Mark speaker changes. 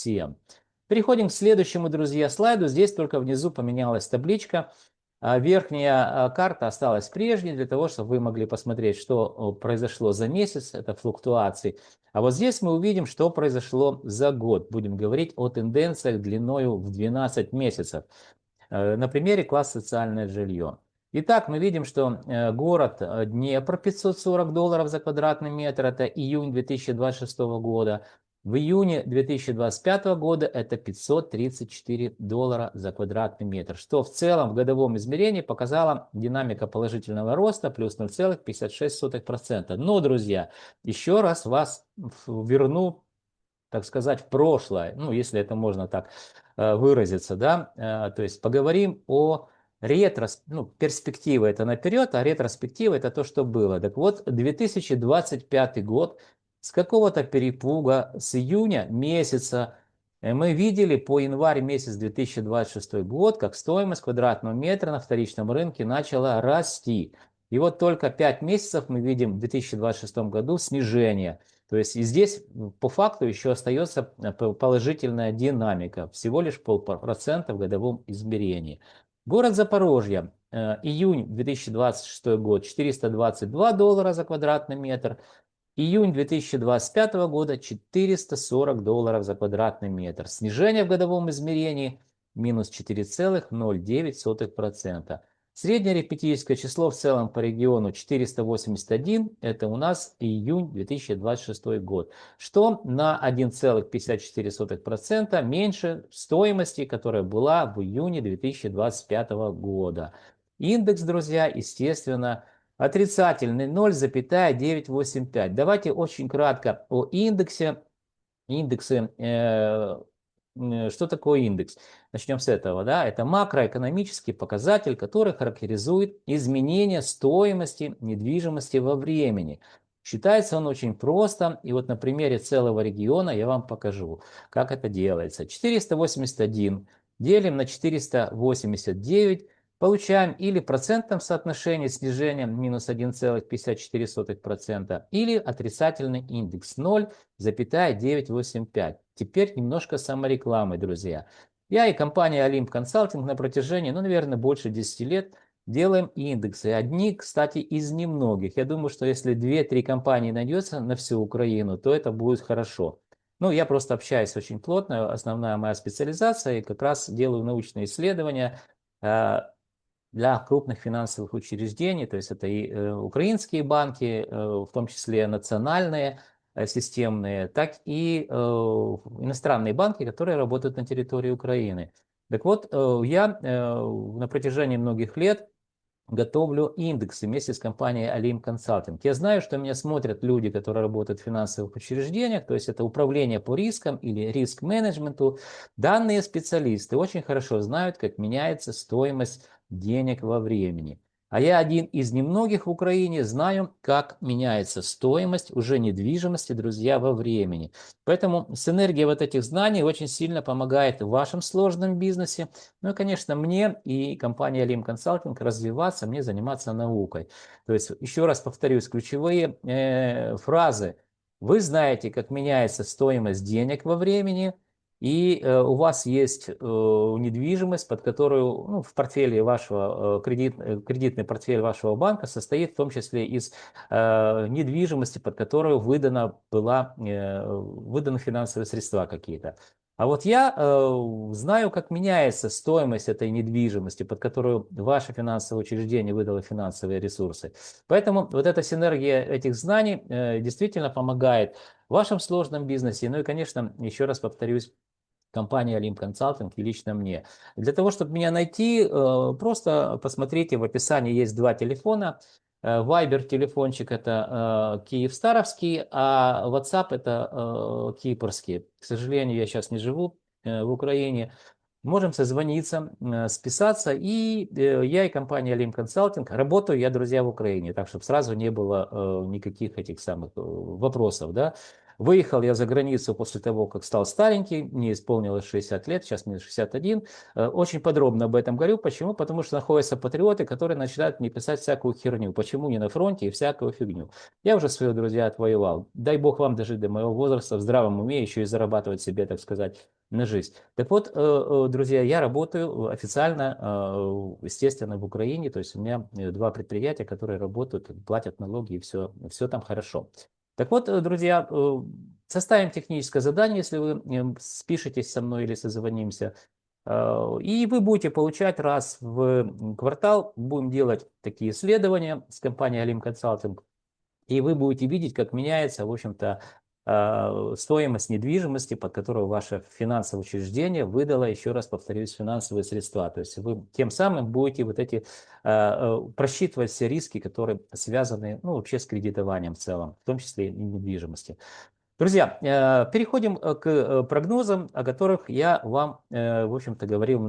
Speaker 1: всем. Переходим к следующему, друзья, слайду. Здесь только внизу поменялась табличка. Верхняя карта осталась прежней для того, чтобы вы могли посмотреть, что произошло за месяц, это флуктуации. А вот здесь мы увидим, что произошло за год. Будем говорить о тенденциях длиною в 12 месяцев. На примере класс социальное жилье. Итак, мы видим, что город Днепр, $540 за квадратный метр, это июнь 2026 года. В июне 2025 года это $534 за квадратный метр, что в целом в годовом измерении показала динамика положительного роста плюс 0,56%. Но, друзья, еще раз вас верну, так сказать, в прошлое, ну, если это можно так выразиться, да, то есть поговорим о перспектива это наперед, а ретроспектива это то, что было. Так вот, 2025 год, с какого-то перепуга, с июня месяца, мы видели по январь месяц 2026 год, как стоимость квадратного метра на вторичном рынке начала расти. И вот только 5 месяцев мы видим в 2026 году снижение. То есть и здесь по факту еще остается положительная динамика, всего лишь 0,5% в годовом измерении. Город Запорожье, июнь 2026 год, $422 за квадратный метр. Июнь 2025 года $440 за квадратный метр. Снижение в годовом измерении минус 4,09%. Среднее арифметическое число в целом по региону 481, это у нас июнь 2026 год, что на 1,54% меньше стоимости, которая была в июне 2025 года. Индекс, друзья, естественно, отрицательный 0,985. Давайте очень кратко о индексе. Что такое индекс? Начнем с этого. Да? Это макроэкономический показатель, который характеризует изменение стоимости недвижимости во времени. Считается он очень просто, и вот на примере целого региона я вам покажу, как это делается. 481 делим на 489, получаем или в процентном соотношении снижение минус 1,54%, или отрицательный индекс 0,985. Теперь немножко саморекламы, друзья. Я и компания Олимп Консалтинг на протяжении, наверное, больше 10 лет делаем индексы. Одни, кстати, из немногих. Я думаю, что если 2-3 компании найдется на всю Украину, то это будет хорошо. Я просто общаюсь очень плотно, основная моя специализация, и как раз делаю научные исследования для крупных финансовых учреждений, то есть это и украинские банки, в том числе национальные, системные, так и иностранные банки, которые работают на территории Украины. Так вот, я на протяжении многих лет готовлю индексы вместе с компанией Олимп Консалтинг. Я знаю, что меня смотрят люди, которые работают в финансовых учреждениях, то есть это управление по рискам или риск-менеджменту. Данные специалисты очень хорошо знают, как меняется стоимость денег во времени. А я один из немногих в Украине знаю, как меняется стоимость уже недвижимости, друзья, во времени. Поэтому синергия вот этих знаний очень сильно помогает в вашем сложном бизнесе. Ну и, конечно, мне и компании Олимп Консалтинг развиваться, мне заниматься наукой. То есть, еще раз повторюсь, ключевые фразы. Вы знаете, как меняется стоимость денег во времени, и у вас есть недвижимость, под которую в портфеле вашего, кредитный портфель вашего банка состоит в том числе из недвижимости, под которую выданы финансовые средства какие-то. А вот я знаю, как меняется стоимость этой недвижимости, под которую ваше финансовое учреждение выдало финансовые ресурсы. Поэтому вот эта синергия этих знаний действительно помогает в вашем сложном бизнесе. Ну и, конечно, еще раз повторюсь, компания Олимп Консалтинг и лично мне. Для того, чтобы меня найти, просто посмотрите, в описании есть 2 телефона. Вайбер телефончик это киевстаровский, а WhatsApp это кипрский. К сожалению, я сейчас не живу в Украине. Можем созвониться, списаться, и я и компания Олимп Консалтинг, работаю я, друзья, в Украине, так чтобы сразу не было никаких этих самых вопросов, да. Выехал я за границу после того, как стал старенький, мне исполнилось 60 лет, сейчас мне 61. Очень подробно об этом говорю. Почему? Потому что находятся патриоты, которые начинают мне писать всякую херню. Почему не на фронте и всякую фигню. Я уже своего, друзья, отвоевал. Дай бог вам дожить до моего возраста в здравом уме, еще и зарабатывать себе, так сказать, на жизнь. Так вот, друзья, я работаю официально, естественно, в Украине. То есть у меня два предприятия, которые работают, платят налоги, и все там хорошо. Так вот, друзья, составим техническое задание, если вы спишетесь со мной или созвонимся, и вы будете получать раз в квартал, будем делать такие исследования с компанией Alim Consulting, и вы будете видеть, как меняется, в общем-то, стоимость недвижимости, под которую ваше финансовое учреждение выдало, еще раз повторюсь, финансовые средства. То есть вы тем самым будете вот эти просчитывать все риски, которые связаны, ну, вообще с кредитованием в целом, в том числе и недвижимости. Друзья, переходим к прогнозам, о которых я вам, в общем-то, говорил